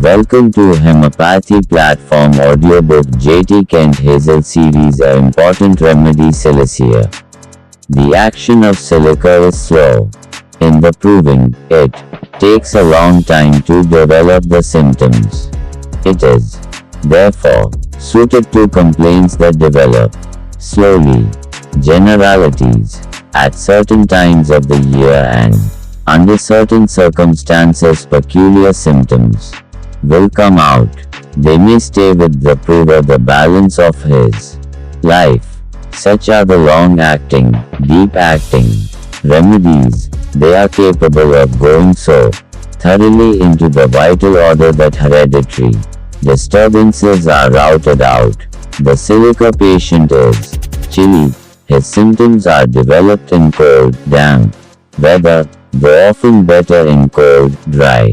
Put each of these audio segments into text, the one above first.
Welcome to Hemopathy platform audiobook JT Kent Hazel series A Important Remedy Slicea. The action of silica is slow. In the proving, it takes a long time to develop the symptoms. It is, therefore, suited to complaints that develop slowly. Generalities. At certain times of the year and under certain circumstances peculiar symptoms will come out. They may stay with the prover the balance of his life. Such are the long-acting, deep-acting remedies. They are capable of going so thoroughly into the vital order that hereditary disturbances are routed out. The silica patient is chilly. His symptoms are developed in cold, damp weather, though often better in cold, dry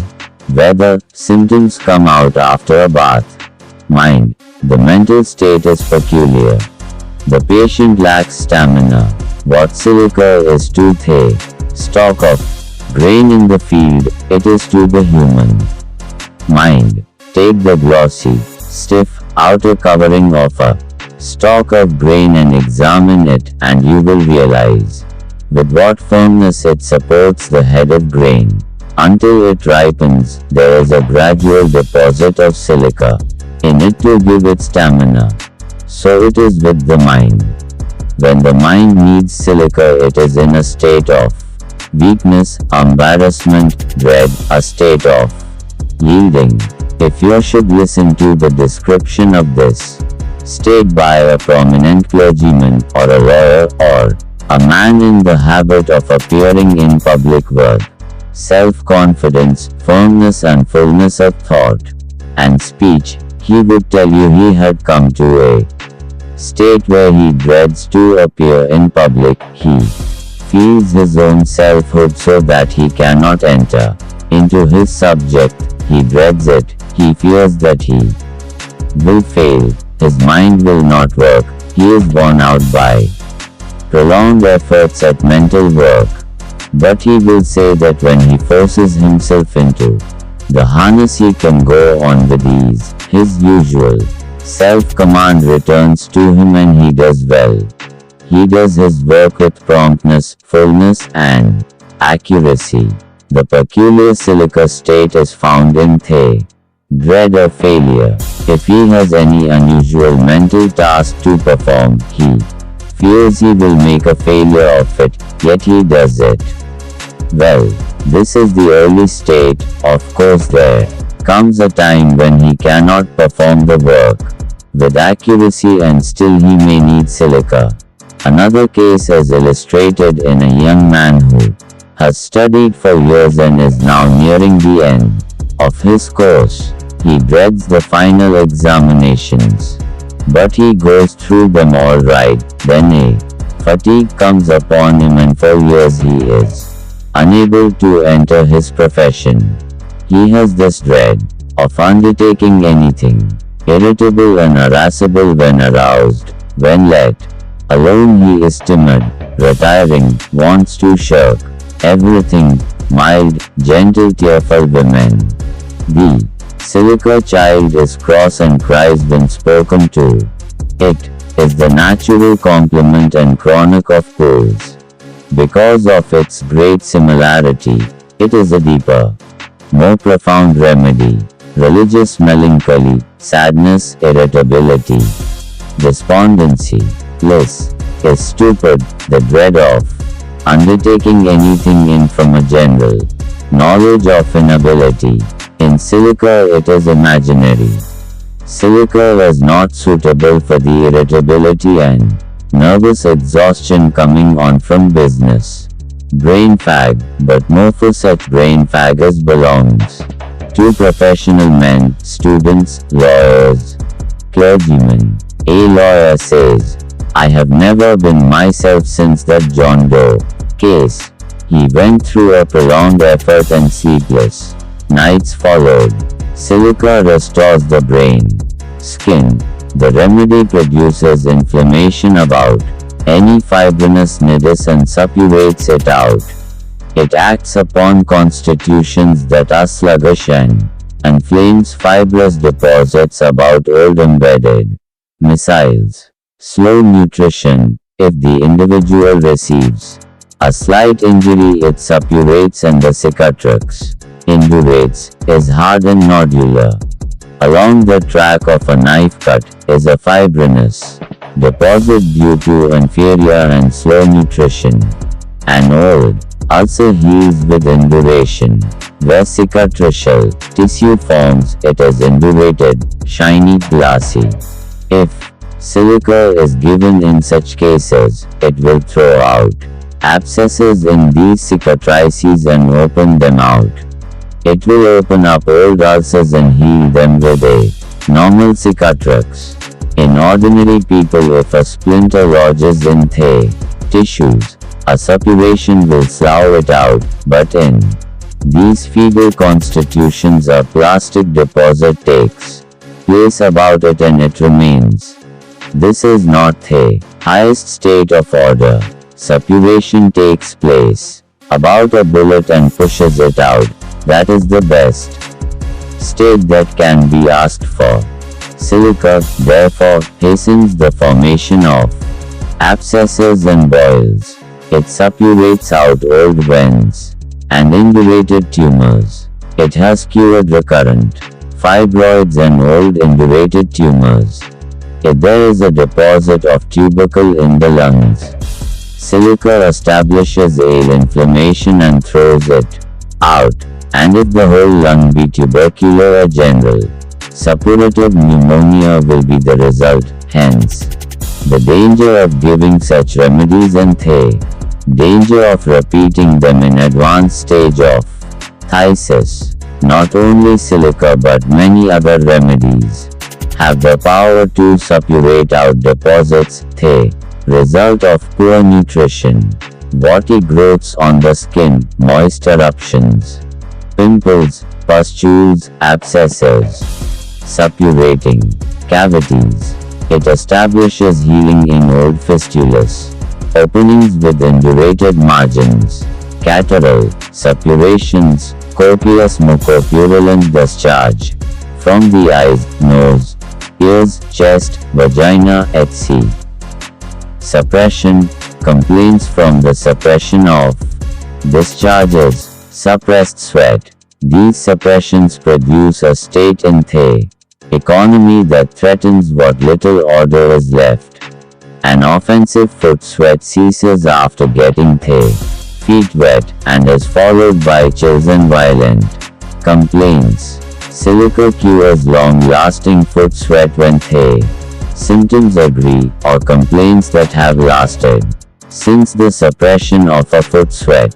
weather. Symptoms come out after a bath. Mind. The mental state is peculiar. The patient lacks stamina. What silica is to the stalk of grain in the field, it is to the human mind. Take the glossy, stiff, outer covering of a stalk of grain and examine it, and you will realize with what firmness it supports the head of grain. Until it ripens, there is a gradual deposit of silica in it to give it stamina. So it is with the mind. When the mind needs silica, it is in a state of weakness, embarrassment, dread, a state of yielding. If you should listen to the description of this state by a prominent clergyman or a lawyer or a man in the habit of appearing in public with self-confidence, firmness and fullness of thought and speech, he would tell you he had come to a state where he dreads to appear in public. He feels his own selfhood so that he cannot enter into his subject. He dreads it. He fears that he will fail. His mind will not work. He is worn out by prolonged efforts at mental work. But he will say that when he forces himself into the harness he can go on with ease. His usual self-command returns to him and he does well. He does his work with promptness, fullness and accuracy. The peculiar silica state is found in the dread of failure. If he has any unusual mental task to perform, he fears he will make a failure of it, yet he does it well. This is the early state. Of course there comes a time when he cannot perform the work with accuracy and still he may need silica. Another case is illustrated in a young man who has studied for years and is now nearing the end of his course. He dreads the final examinations, but he goes through them all right. Then a fatigue comes upon him and for years he is unable to enter his profession. He has this dread of undertaking anything, irritable and irascible when aroused. When let alone he is timid, retiring, wants to shirk everything. Mild, gentle, tearful women. The silica child is cross and cries when spoken to. It is the natural complement and chronic of colds. Because of its great similarity, it is a deeper, more profound remedy. Religious melancholy, sadness, irritability, despondency, bliss, is stupid, the dread of undertaking anything in from a general knowledge of inability. In silica it is imaginary. Silica is not suitable for the irritability and nervous exhaustion coming on from business, brain fag, but more for such brain fag as belongs to professional men, students, lawyers, clergymen. A lawyer says, I have never been myself since that John Doe case. He went through a prolonged effort and sleepless nights followed. Silica restores the brain, skin. The remedy produces inflammation about any fibrinous nidus and suppurates it out. It acts upon constitutions that are sluggish and and flames fibrous deposits about old embedded missiles. Slow nutrition. If the individual receives a slight injury, it suppurates and the cicatrix indurates, is hard and nodular. Along the track of a knife cut is a fibrinous deposit due to inferior and slow nutrition. An old ulcer heals with induration. Where cicatricial tissue forms, it is indurated, shiny, glassy. If silica is given in such cases, it will throw out abscesses in these cicatrices and open them out. It will open up old ulcers and heal them with a normal cicatrix. In ordinary people, if a splinter lodges in the tissues, a suppuration will slough it out, but in these feeble constitutions a plastic deposit takes place about it and it remains. This is not the highest state of order. Suppuration takes place about a bullet and pushes it out. That is the best state that can be asked for. Silica, therefore, hastens the formation of abscesses and boils. It suppurates out old veins and indurated tumors. It has cured recurrent fibroids and old indurated tumors. If there is a deposit of tubercle in the lungs, silica establishes ale inflammation and throws it out. And if the whole lung be tubercular, a general suppurative pneumonia will be the result. Hence, the danger of giving such remedies and the danger of repeating them in advanced stage of phthisis. Not only silica but many other remedies have the power to suppurate out deposits, the result of poor nutrition, warty growths on the skin, moist eruptions, pimples, pustules, abscesses, suppurating cavities. It establishes healing in old fistulas, openings with indurated margins, catarrhal suppurations, copious mucopurulent discharge from the eyes, nose, ears, chest, vagina, etc. Suppression, complaints from the suppression of discharges, suppressed sweat. These suppressions produce a state in the economy that threatens what little order is left. An offensive foot sweat ceases after getting the feet wet and is followed by chills and violent complaints. Silica cures long-lasting foot sweat when the symptoms agree, or complaints that have lasted since the suppression of a foot sweat.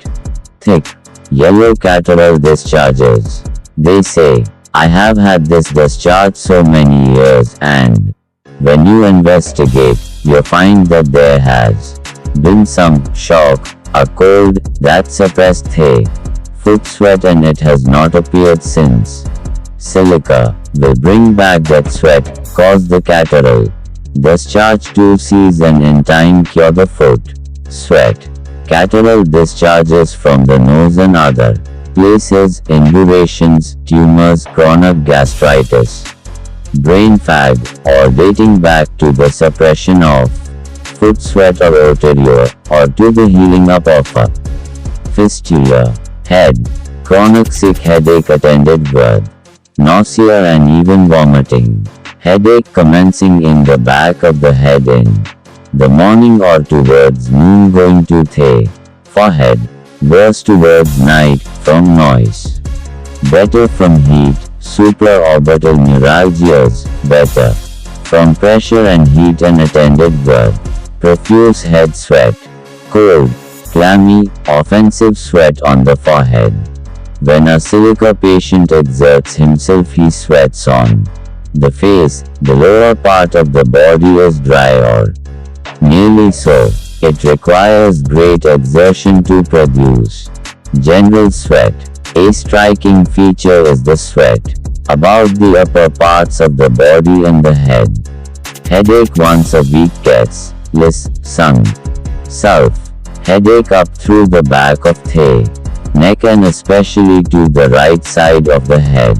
Thick, yellow catarrhal discharges. They say, I have had this discharge so many years, and when you investigate, you find that there has been some shock, a cold, that suppressed the foot sweat and it has not appeared since. Silica will bring back that sweat, cause the catarrhal discharge to cease and in time cure the foot sweat. Catarrhal discharges from the nose and other places, indurations, tumors, chronic gastritis, brain fag, or dating back to the suppression of foot sweat or ulterior, or to the healing up of a fistula. Head, chronic sick headache attended with nausea and even vomiting. Headache commencing in the back of the head in the morning or towards noon, going to the forehead, worse towards night, from noise, better from heat, supraorbital neuralgias, better from pressure and heat and attended with profuse head sweat, cold, clammy, offensive sweat on the forehead. When a silica patient exerts himself, he sweats on the face. The lower part of the body is dry or nearly so. It requires great exertion to produce general sweat. A striking feature is the sweat about the upper parts of the body and the head. Headache once a week gets less sung. Self headache up through the back of the neck and especially to the right side of the head.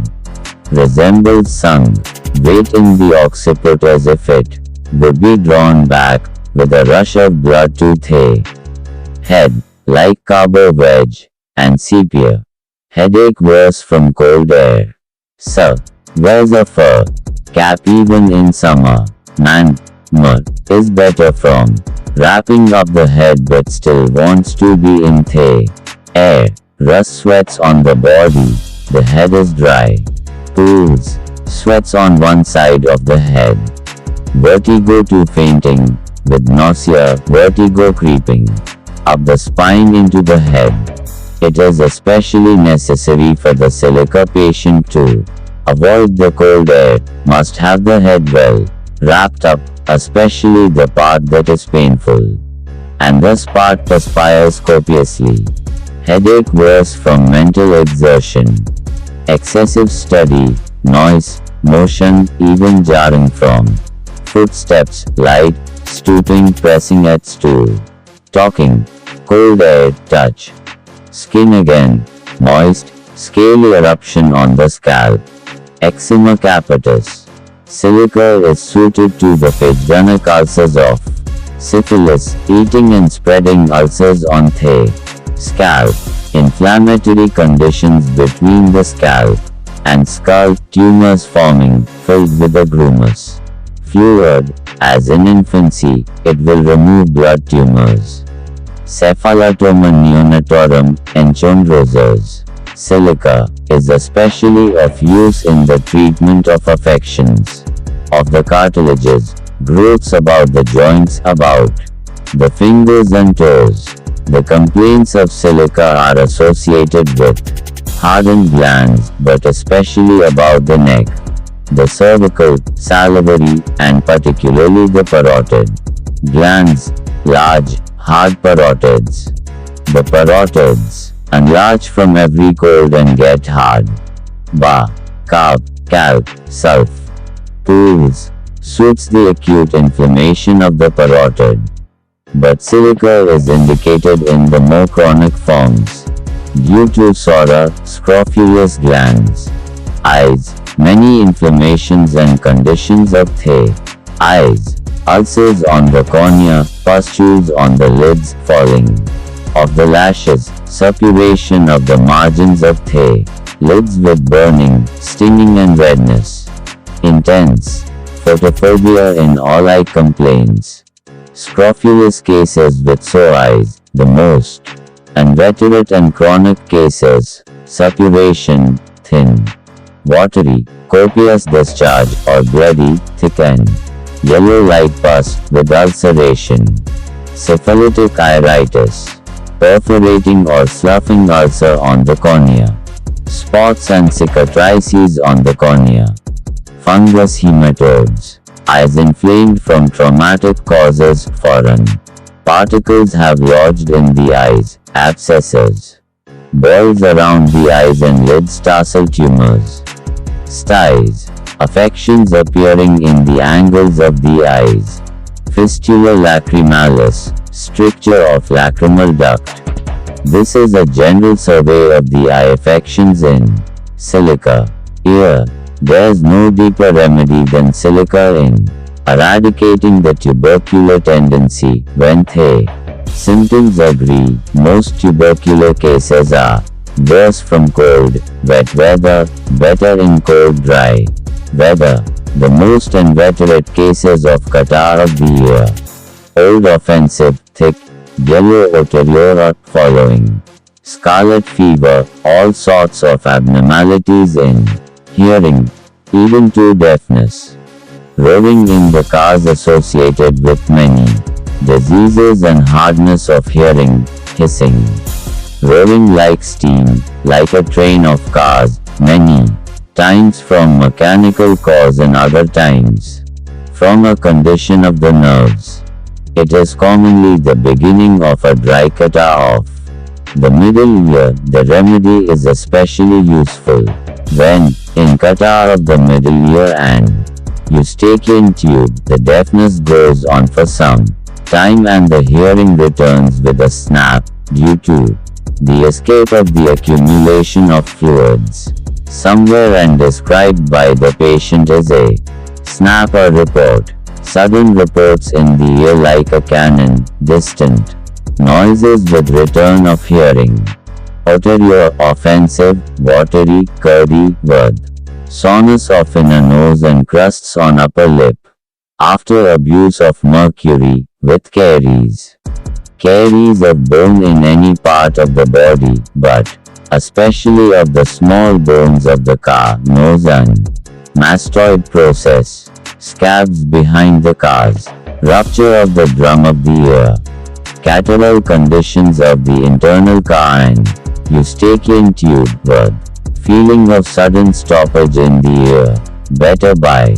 resembles sung, weight in the occiput as if it would be drawn back with a rush of blood to the head, like carbo wedge and sepia. Headache worse from cold air. So, wears a fur cap even in summer. Man, is better from wrapping up the head but still wants to be in the air. Rust sweats on the body. The head is dry. Pools, sweats on one side of the head. Vertigo to fainting, with nausea, vertigo creeping up the spine into the head. It is especially necessary for the silica patient to avoid the cold air, must have the head well wrapped up, especially the part that is painful, and this part perspires copiously. Headache worse from mental exertion. Excessive study, noise, motion, even jarring from footsteps, light, stooping, pressing at stool, talking, cold air, touch. Skin again, moist, scaly eruption on the scalp. Eczema capitis. Silica is suited to the phagedenic ulcers of syphilis, eating and spreading ulcers on the scalp. Inflammatory conditions between the scalp and skull, tumors forming, filled with a grumous fluid. As in infancy, it will remove blood tumors. Cephalatoma neonatorum, enchondrosis. Silica is especially of use in the treatment of affections of the cartilages, growths about the joints, about the fingers and toes. The complaints of silica are associated with hardened glands, but especially about the neck, the cervical, salivary, and particularly the parotid glands, large, hard parotids. The parotids enlarge from every cold and get hard. Carb, calc, sulf. Pools, suits the acute inflammation of the parotid. But silica is indicated in the more chronic forms due to psora, scrofulous glands. Eyes, many inflammations and conditions of the eyes. Ulcers on the cornea, pustules on the lids, falling of the lashes, suppuration of the margins of the lids with burning, stinging and redness. Intense photophobia in all eye complaints. Scrofulous cases with sore eyes, the most. Inveterate and chronic cases, suppuration, thin, watery, copious discharge or bloody, thick and yellow like pus with ulceration. Syphilitic iritis, perforating or sloughing ulcer on the cornea. Spots and cicatrices on the cornea. Fungus hematodes. Eyes inflamed from traumatic causes, foreign particles have lodged in the eyes, abscesses. Boils around the eyes and lids, tarsal tumors. Styes, affections appearing in the angles of the eyes. Fistula lacrimalis, stricture of lacrimal duct. This is a general survey of the eye affections in silica. Ear. There's no deeper remedy than silica in eradicating the tubercular tendency. When the symptoms agree, most tubercular cases are worse from cold, wet weather, better in cold, dry weather. The most inveterate cases of catarrh of the ear. Old offensive, thick, yellow oteriora following. Scarlet fever, all sorts of abnormalities in hearing, even to deafness. Roaring in the cars associated with many diseases and hardness of hearing, hissing. Roaring like steam, like a train of cars, many times from mechanical cause and other times from a condition of the nerves. It is commonly the beginning of a dry catarrh of the middle ear. The remedy is especially useful when in catarrh of the middle ear and Eustachian tube. The deafness goes on for some time and the hearing returns with a snap due to the escape of the accumulation of fluids. somewhere and described by the patient as a snap or report. Sudden reports in the ear like a cannon, distant noises with return of hearing. Otoreo, offensive, watery, curdy, word. Soreness of inner nose and crusts on upper lip. After abuse of mercury, with caries. Caries of bone in any part of the body, but especially of the small bones of the nose and mastoid process. Scabs behind the cars. Rupture of the drum of the ear. Catarrhal conditions of the internal and Eustachian tube, word. Feeling of sudden stoppage in the ear, better by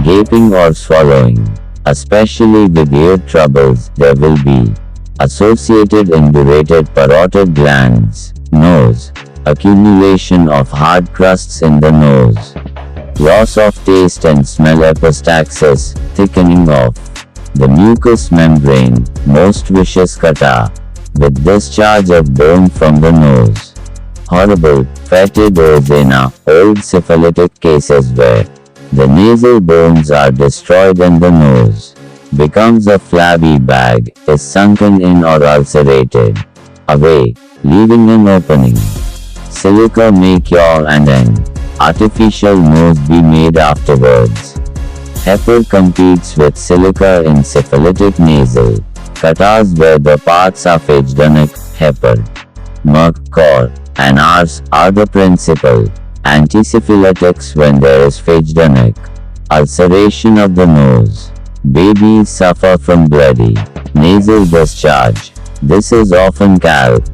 gaping or swallowing. Especially with ear troubles, there will be associated indurated parotid glands, nose, accumulation of hard crusts in the nose, loss of taste and smell, epistaxis, thickening of the mucous membrane, most vicious kata, with discharge of bone from the nose. Horrible, fetidozena, old syphilitic cases where the nasal bones are destroyed and the nose becomes a flabby bag, is sunken in or ulcerated away, leaving an opening. Silica may cure and an artificial nose be made afterwards. Heparin competes with silica in syphilitic nasal catarrhs where the parts are phagedonic. Heparin, merc, cor, and ars are the principal antisyphilitics when there is phagedonic ulceration of the nose. Babies suffer from bloody nasal discharge. This is often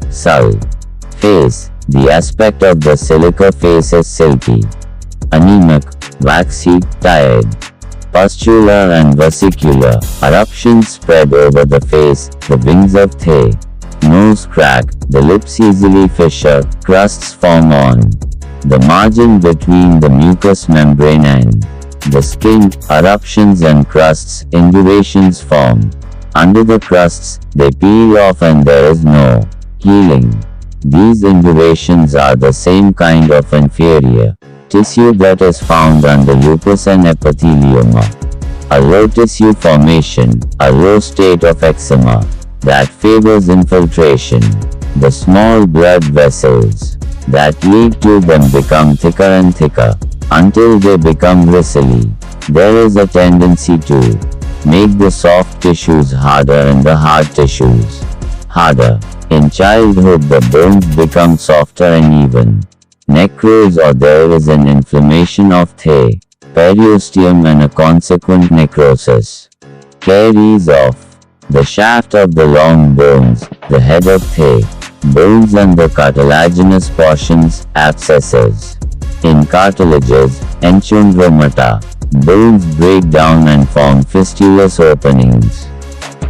sul. Face. The aspect of the silica face is silky, anemic, waxy, tired. Pustular and vesicular eruptions spread over the face, the wings of the nose crack, the lips easily fissure, crusts form on the margin between the mucous membrane and the skin, eruptions and crusts, indurations form. Under the crusts, they peel off and there is no healing. These indurations are the same kind of inferior tissue that is found under lupus and epithelioma. A low tissue formation, a low state of eczema, that favors infiltration. The small blood vessels that lead to them become thicker and thicker, until they become gristly. There is a tendency to make the soft tissues harder and the hard tissues harder. In childhood the bones become softer and even necrose, or there is an inflammation of the periosteum and a consequent necrosis. Caries of the shaft of the long bones, the head of the bones and the cartilaginous portions, abscesses. In cartilages, enchondromata, bones break down and form fistulous openings.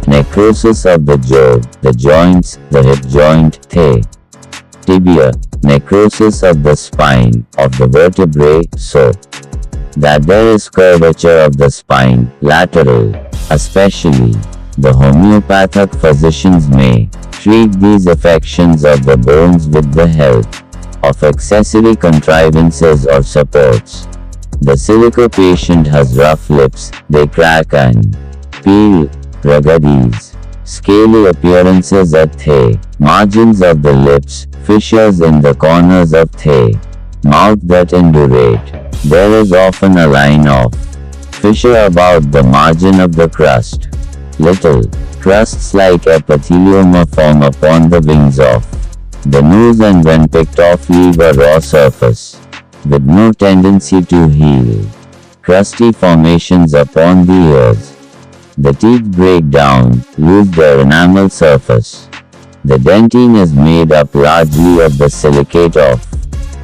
Necrosis of the jaw, the joints, the hip joint, the tibia, necrosis of the spine, of the vertebrae, so that there is curvature of the spine, lateral. Especially, the homeopathic physicians may treat these affections of the bones with the help of accessory contrivances or supports. The silica patient has rough lips, they crack and peel, ruggedies, scaly appearances at the margins of the lips, fissures in the corners of the mouth that indurate. There is often a line of fissure about the margin of the crust. Little crusts like epithelioma form upon the wings of the nose and when picked off leave a raw surface, with no tendency to heal. Crusty formations upon the ears. The teeth break down, lose their enamel surface. The dentine is made up largely of the silicate of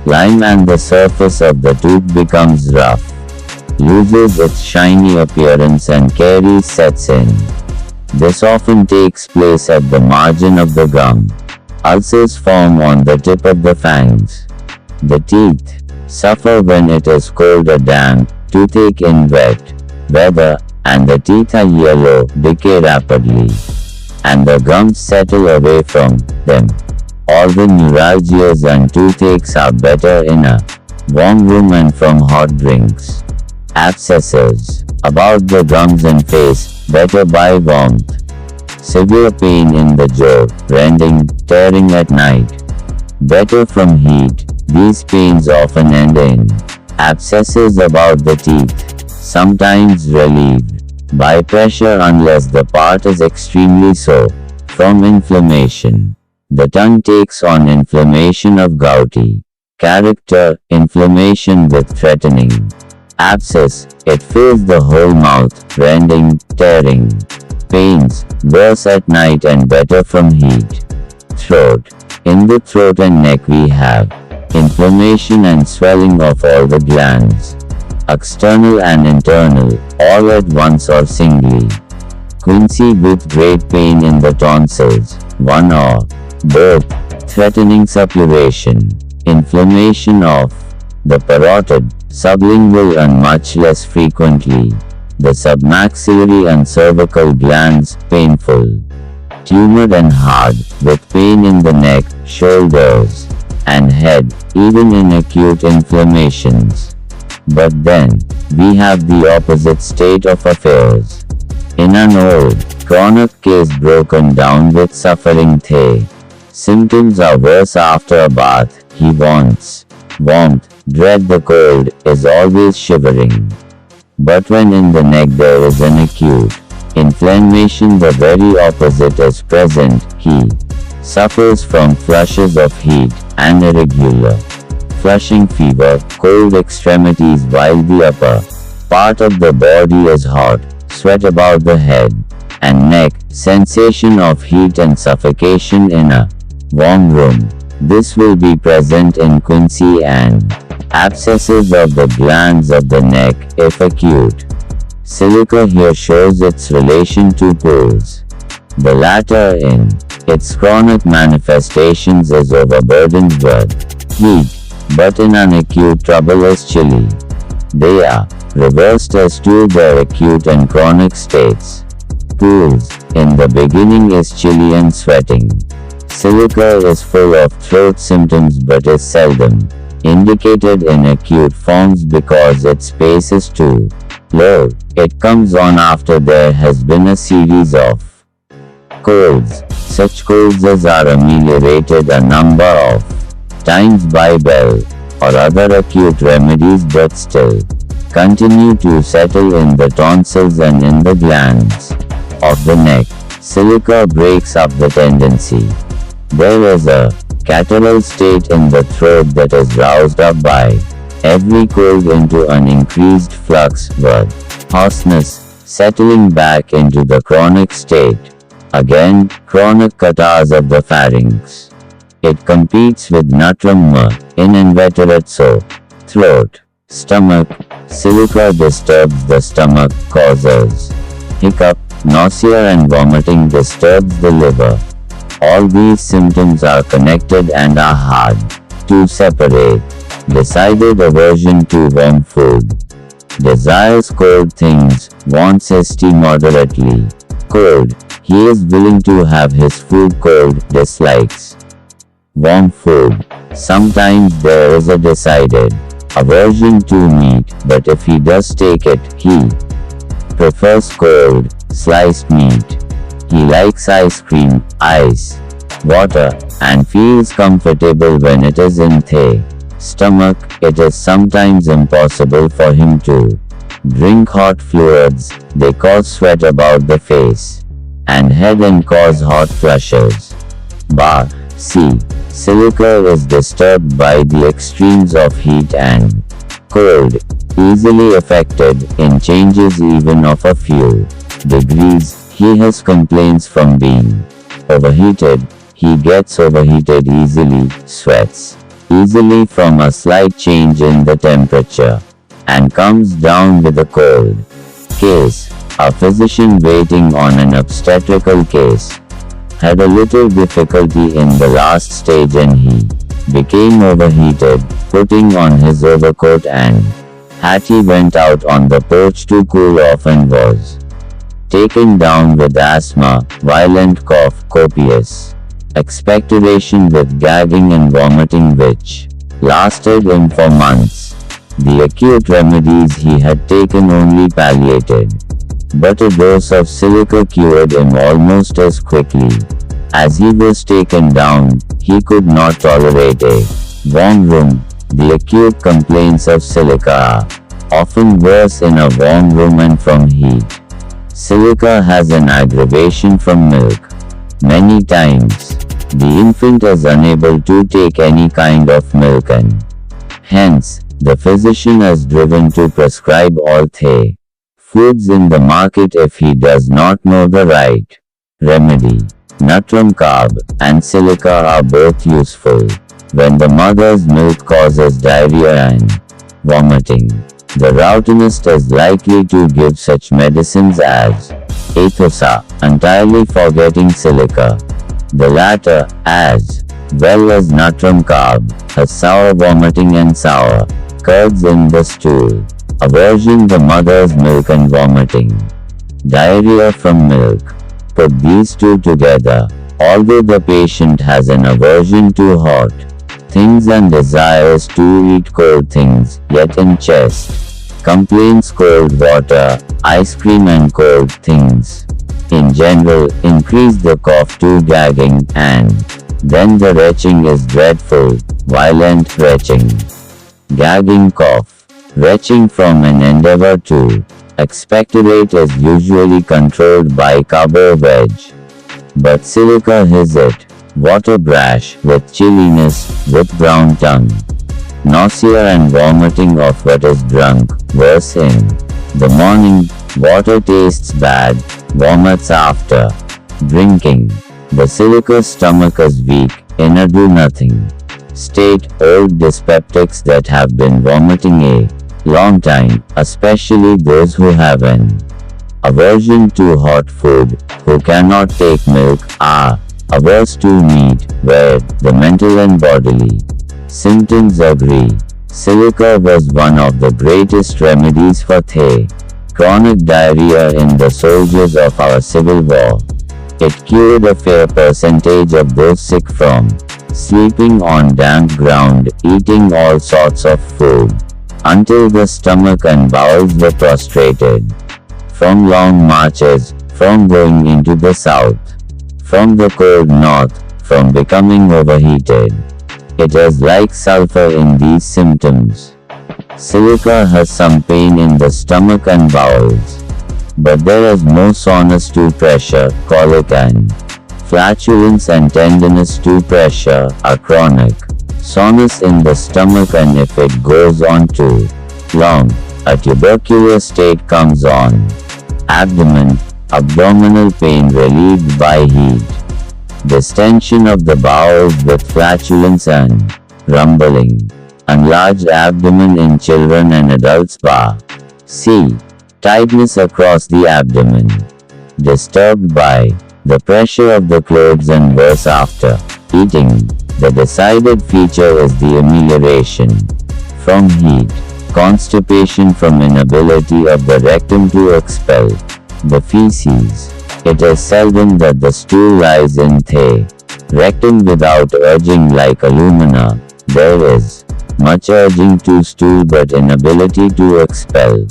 lime and the surface of the tooth becomes rough, loses its shiny appearance and caries sets in. This often takes place at the margin of the gum. Ulcers form on the tip of the fangs. The teeth suffer when it is cold or damp, toothache in wet weather, and the teeth are yellow, decay rapidly, and the gums settle away from them. All the neuralgias and toothaches are better in a warm room and from hot drinks. Abscesses. About the gums and face, better by warmth. Severe pain in the jaw, rending, tearing at night. Better from heat. These pains often end in abscesses about the teeth, sometimes relieved by pressure unless the part is extremely sore. From inflammation. The tongue takes on inflammation of gouty character, inflammation with threatening abscess. It fills the whole mouth, rending, tearing. Pains, worse at night and better from heat. Throat. In the throat and neck we have inflammation and swelling of all the glands, external and internal, all at once or singly. Quinsy with great pain in the tonsils, one or both, threatening suppuration. Inflammation of the parotid, sublingual and much less frequently the submaxillary and cervical glands, painful. Tumored and hard, with pain in the neck, shoulders, and head, even in acute inflammations. But then, we have the opposite state of affairs. In an old, chronic case broken down with suffering symptoms are worse after a bath. He wants warmth, dread the cold, is always shivering. But when in the neck there is an acute inflammation, the very opposite is present. He suffers from flushes of heat and irregular flushing fever, cold extremities while the upper part of the body is hot, sweat about the head and neck, sensation of heat and suffocation in a warm room. This will be present in quinsy and abscesses of the glands of the neck, if acute. Silica here shows its relation to pools. The latter in its chronic manifestations is overburdened with heat, but in an acute trouble is chilly. They are reversed as to their acute and chronic states. Pools, in the beginning is chilly and sweating. Silica is full of throat symptoms but is seldom indicated in acute forms because its pace is too low. It comes on after there has been a series of colds. Such colds as are ameliorated a number of times by Bell or other acute remedies but still continue to settle in the tonsils and in the glands of the neck. Silica breaks up the tendency. There is a catarrhal state in the throat that is roused up by every cold into an increased flux, with hoarseness settling back into the chronic state. Again, chronic catarrhs of the pharynx. It competes with natremma in inveterate throat. Stomach. Silica disturbs the stomach, causes hiccup, nausea and vomiting, disturbs the liver. All these symptoms are connected and are hard to separate. Decided aversion to warm food. Desires cold things, wants tea moderately cold. He is willing to have his food cold, dislikes warm food. Sometimes there is a decided aversion to meat, but if he does take it, he prefers cold, sliced meat. He likes ice cream, ice, water, and feels comfortable when it is in the stomach. It is sometimes impossible for him to drink hot fluids. They cause sweat about the face and head and cause hot flushes. C. Silica is disturbed by the extremes of heat and cold, easily affected in changes even of a few degrees. He has complaints from being overheated. He gets overheated easily, sweats easily from a slight change in the temperature, and comes down with a cold. Case. A physician waiting on an obstetrical case had a little difficulty in the last stage and he became overheated, putting on his overcoat and hat. He went out on the porch to cool off and was taken down with asthma, violent cough, copious expectoration with gagging and vomiting, which lasted him for months. The acute remedies he had taken only palliated. But a dose of silica cured him almost as quickly. As he was taken down, he could not tolerate a warm room. The acute complaints of silica are often worse in a warm room and from heat. Silica has an aggravation from milk. Many times, the infant is unable to take any kind of milk and hence, the physician is driven to prescribe all the foods in the market if he does not know the right remedy. Natrum carb and silica are both useful when the mother's milk causes diarrhea and vomiting. The routinist is likely to give such medicines as Athosa, entirely forgetting silica. The latter, as well as natrum carb, has sour vomiting and sour curds in the stool, aversion the mother's milk and vomiting. Diarrhea from milk. Put these two together. Although the patient has an aversion to hot things and desires to eat cold things, yet in chest complains cold water, ice cream and cold things in general increase the cough to gagging, and then the retching is dreadful, violent retching. Gagging cough. Retching from an endeavor to expectorate is usually controlled by carbo-veg. But silica has it. Water brash with chilliness, with brown tongue. Nausea and vomiting of what is drunk, worse in the morning, water tastes bad, vomits after drinking. The silica stomach is weak, inner do nothing state. Old dyspeptics that have been vomiting a long time, especially those who have an aversion to hot food, who cannot take milk, are averse to meat, where the mental and bodily symptoms agree. Silica was one of the greatest remedies for the chronic diarrhea in the soldiers of our Civil War. It cured a fair percentage of those sick from sleeping on damp ground, eating all sorts of food, until the stomach and bowels were prostrated. From long marches, from going into the south, from the cold north, from becoming overheated. It is like sulfur in these symptoms. Silica has some pain in the stomach and bowels. But there is more soreness to pressure, colic and flatulence and tenderness to pressure are chronic. Soreness in the stomach, and if it goes on too long, a tubercular state comes on. Abdomen, abdominal pain relieved by heat. Distension of the bowels with flatulence and rumbling. Enlarged abdomen in children and adults. C. Tightness across the abdomen. Disturbed by the pressure of the clothes and worse after eating. The decided feature is the amelioration from heat. Constipation from inability of the rectum to expel the feces. It is seldom that the stool lies in the rectum without urging like alumina. There is much urging to stool but inability to expel.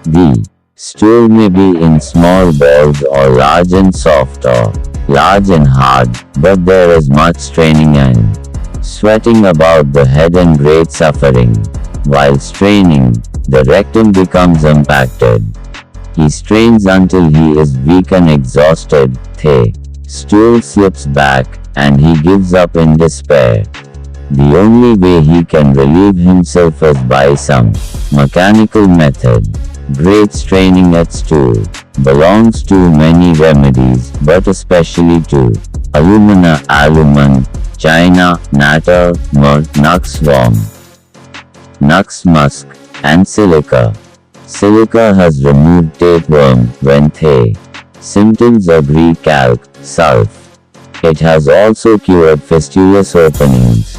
The stool may be in small balls or large and soft or large and hard, but there is much straining and sweating about the head and great suffering. While straining, the rectum becomes impacted. He strains until he is weak and exhausted. The stool slips back, and he gives up in despair. The only way he can relieve himself is by some mechanical method. Great straining at stool belongs to many remedies, but especially to alumina, alumine, china, natto, myrrh, nux worm, nux musk, and silica. Silica has removed tapeworm when the symptoms agree. Calc, sulf. It has also cured fistulous openings.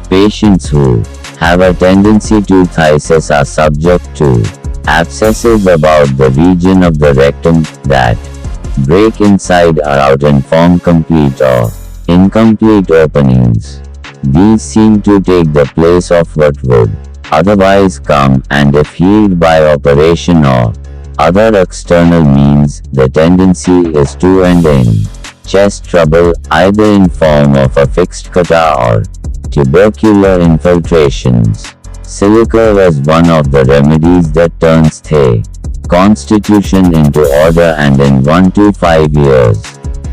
Patients who have a tendency to phthisis are subject to abscesses about the region of the rectum that break inside or out and form complete or incomplete openings. These seem to take the place of what would otherwise come, and if healed by operation or other external means, the tendency is to end in chest trouble, either in form of a fixed catarrh or tubercular infiltrations. Silica is one of the remedies that turns the constitution into order, and in 1 to 5 years,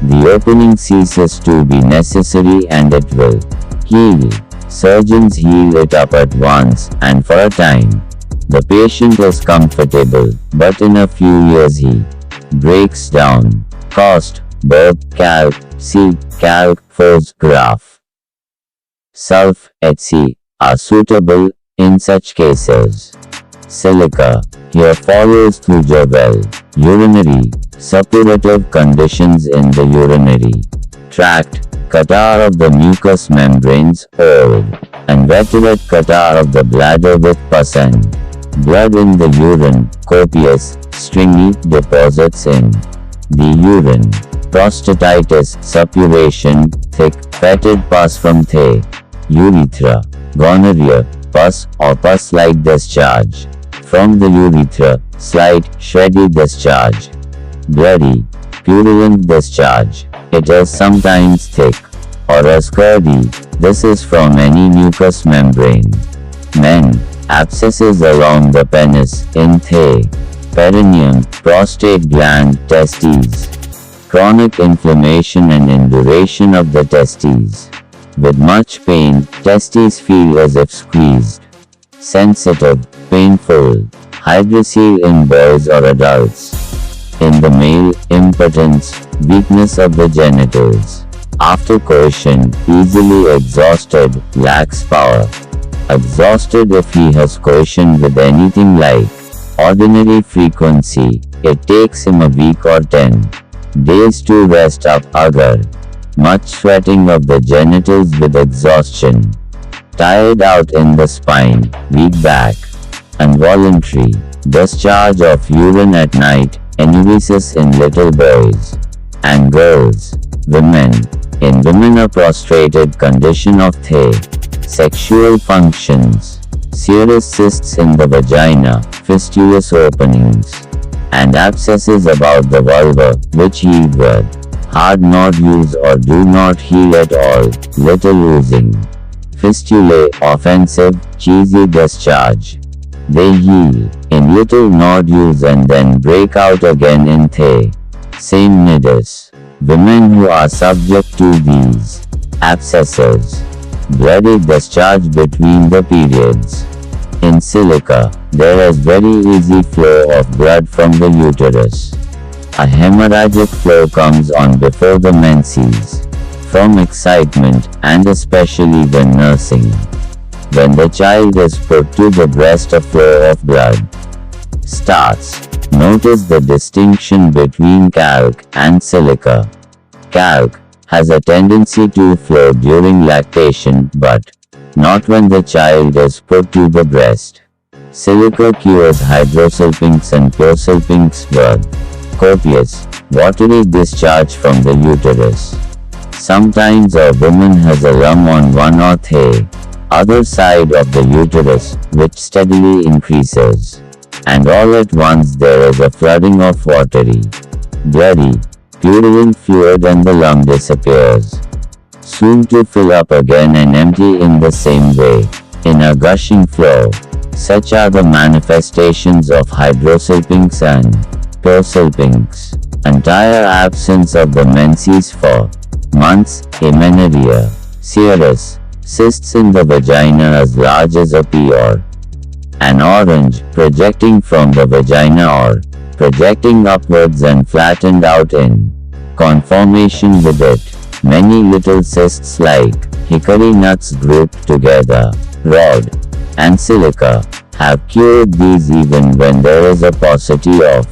the opening ceases to be necessary and it will heal. Surgeons heal it up at once, and for a time, the patient is comfortable, but in a few years he breaks down. Cost, Berg, Calc, C, Calc, Force, Graph. Sulf, etc. are suitable in such cases. Silica. Here follows through well. Urinary. Suppurative conditions in the urinary tract. Catarrh of the mucous membranes, old. And veterate catarrh of the bladder with pus and blood in the urine, copious, stringy deposits in the urine. Prostatitis, suppuration, thick, fetid pus from the urethra. Gonorrhea, pus or pus-like discharge from the urethra, slight, shreddy discharge. Bloody, purulent discharge. It is sometimes thick or as curdy. This is from any mucous membrane. Men, abscesses along the penis, in the perineum, prostate gland, testes. Chronic inflammation and induration of the testes. With much pain, testes feel as if squeezed. Sensitive, painful. Hydrocele in boys or adults. In the male, impotence, weakness of the genitals. After coition, easily exhausted, lacks power. Exhausted if he has coition with anything like ordinary frequency. It takes him a week or 10 days to rest up. Agar. Much sweating of the genitals with exhaustion. Tired out in the spine, weak back. Involuntary discharge of urine at night, enuresis in little boys and girls. Women. In women, a prostrated condition of the sexual functions. Serous cysts in the vagina, fistulous openings, and abscesses about the vulva, which heal with hard nodules or do not heal at all, little oozing. Fistulae, offensive, cheesy discharge. They heal in little nodules and then break out again in the same nidus. Women who are subject to these abscesses. Bloody discharge between the periods. In silica, there is very easy flow of blood from the uterus. A hemorrhagic flow comes on before the menses, from excitement, and especially when nursing. When the child is put to the breast, a flow of blood starts. Notice the distinction between calc and silica. Calc has a tendency to flow during lactation, but not when the child is put to the breast. Silica cures hydrosalpinx and prosalpinx birth. Copious, watery discharge from the uterus. Sometimes a woman has a lump on one or the other side of the uterus, which steadily increases. And all at once there is a flooding of watery, bloody, purulent fluid and the lump disappears. Soon to fill up again and empty in the same way, in a gushing flow. Such are the manifestations of hydrosalpinx and prosalpinx. Entire absence of the menses for months, amenorrhea. Serous, cysts in the vagina as large as a pea or an orange, projecting from the vagina or projecting upwards and flattened out in conformation with it. Many little cysts like hickory nuts grouped together, rod, and silica, have cured these even when there is a paucity of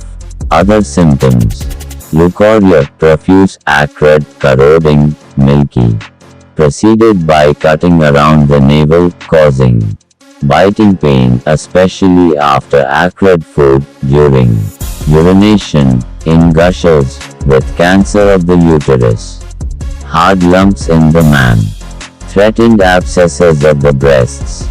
other symptoms. Leucorrhea, profuse, acrid, corroding, milky, preceded by cutting around the navel, causing biting pain, especially after acrid food, during urination, in gushers, with cancer of the uterus. Hard lumps in the man. threatened abscesses of the breasts.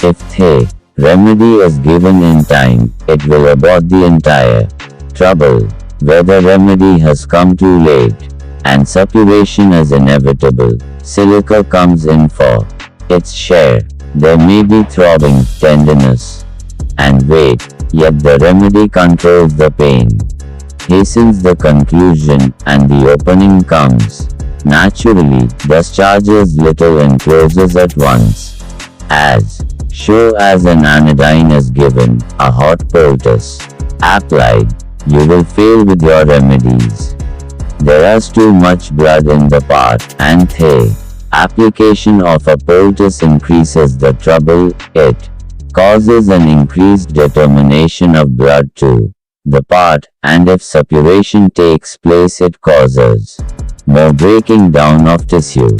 If the remedy is given in time, it will abort the entire trouble. Where the remedy has come too late, and suppuration is inevitable, silica comes in for its share. There may be throbbing, tenderness, and weight, yet the remedy controls the pain, hastens the conclusion, and the opening comes naturally, discharges little and closes at once. As sure as an anodyne is given, a hot poultice applied, you will fail with your remedies. There is too much blood in the part, and the application of a poultice increases the trouble. It causes an increased determination of blood to the part, and if suppuration takes place, it causes more breaking down of tissue.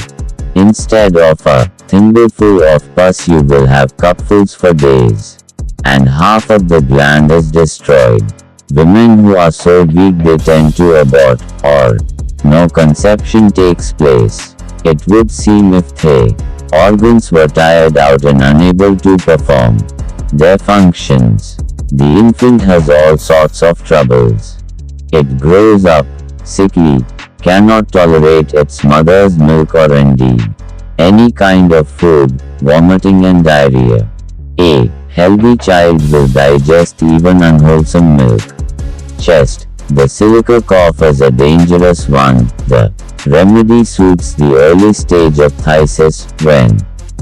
Instead of a thimbleful of pus, you will have cupfuls for days, and half of the gland is destroyed. Women who are so weak they tend to abort, or no conception takes place. It would seem if the organs were tired out and unable to perform their functions. The infant has all sorts of troubles. It grows up sickly, cannot tolerate its mother's milk or indeed any kind of food, vomiting and diarrhea. A healthy child will digest even unwholesome milk. Chest. The silica cough is a dangerous one. The remedy suits the early stage of phthisis, when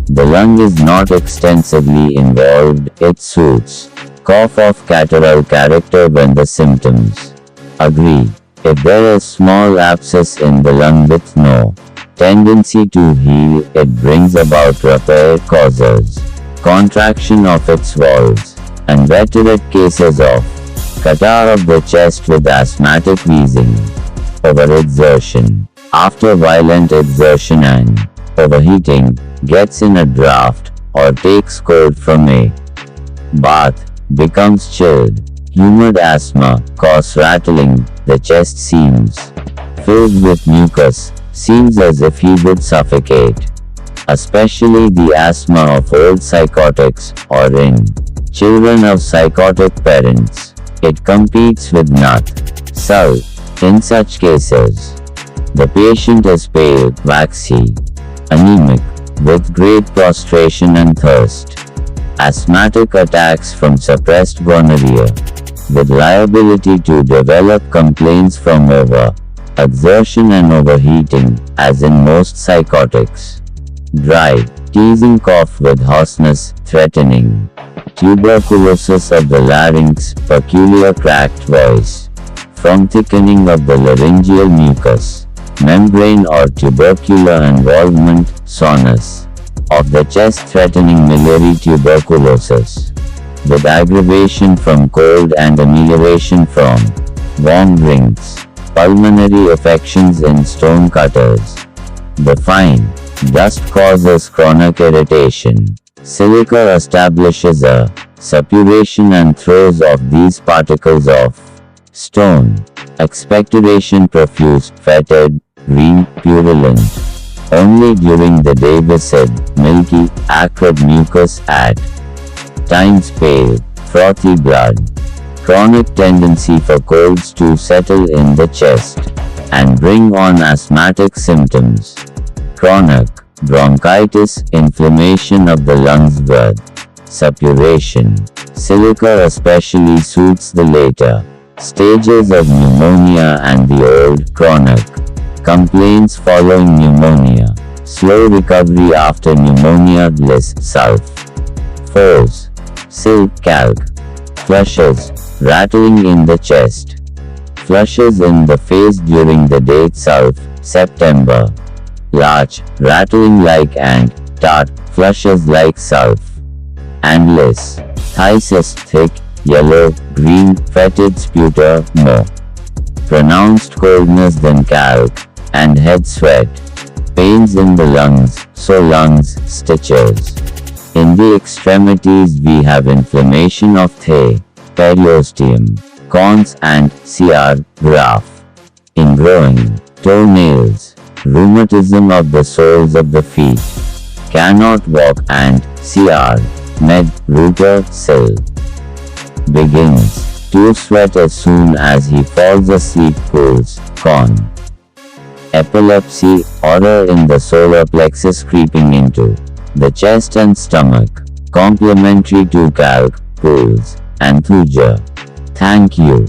the lung is not extensively involved. It suits cough of catarrhal character when the symptoms agree. If there is small abscess in the lung with no tendency to heal, it brings about repair, causes contraction of its walls, and veterate cases of catarrh of the chest with asthmatic wheezing. Overexertion. After violent exertion and overheating, gets in a draft, or takes cold from a bath, becomes chilled. Humid asthma, cause rattling, the chest seems filled with mucus, seems as if he would suffocate. Especially the asthma of old psychotics, or in children of psychotic parents. It competes with nut sul. In such cases, the patient is pale, waxy, anemic, with great prostration and thirst. Asthmatic attacks from suppressed gonorrhea, with liability to develop complaints from exertion and overheating, as in most psychotics. Dry, teasing cough with hoarseness, threatening. Tuberculosis of the larynx, peculiar cracked voice, from thickening of the laryngeal mucus membrane or tubercular involvement, soreness of the chest threatening miliary tuberculosis, with aggravation from cold and amelioration from warm drinks. Pulmonary affections in stone cutters. The fine dust causes chronic irritation. Silica establishes a suppuration and throws off these particles of stone. Expectoration profuse, fetid, green, purulent. Only during the day viscid, milky, acrid mucus, at times pale, frothy blood. Chronic tendency for colds to settle in the chest and bring on asthmatic symptoms. Chronic bronchitis, inflammation of the lungs with suppuration. Silica especially suits the later stages of pneumonia and the old chronic complaints following pneumonia. Slow recovery after pneumonia. Bliss, sulf. Foes. Sil, calc. Flushes, rattling in the chest. Flushes in the face during the date sulf, September. Large, rattling like and tart, flushes like sulf. Endless. Phthisis, thick, yellow, green, fetid sputer, more pronounced coldness than calc, and head sweat. Pains in the lungs, so lungs, stitches. In the extremities we have inflammation of the periosteum, corns and cr, graph. In growing toenails, rheumatism of the soles of the feet. cannot walk and Cr. Med. Router. Sil. Begins to sweat as soon as he falls asleep. Pulls. Con. Epilepsy, horror in the solar plexus creeping into the chest and stomach. Complementary to calc. Pulls. And thuja. Thank you.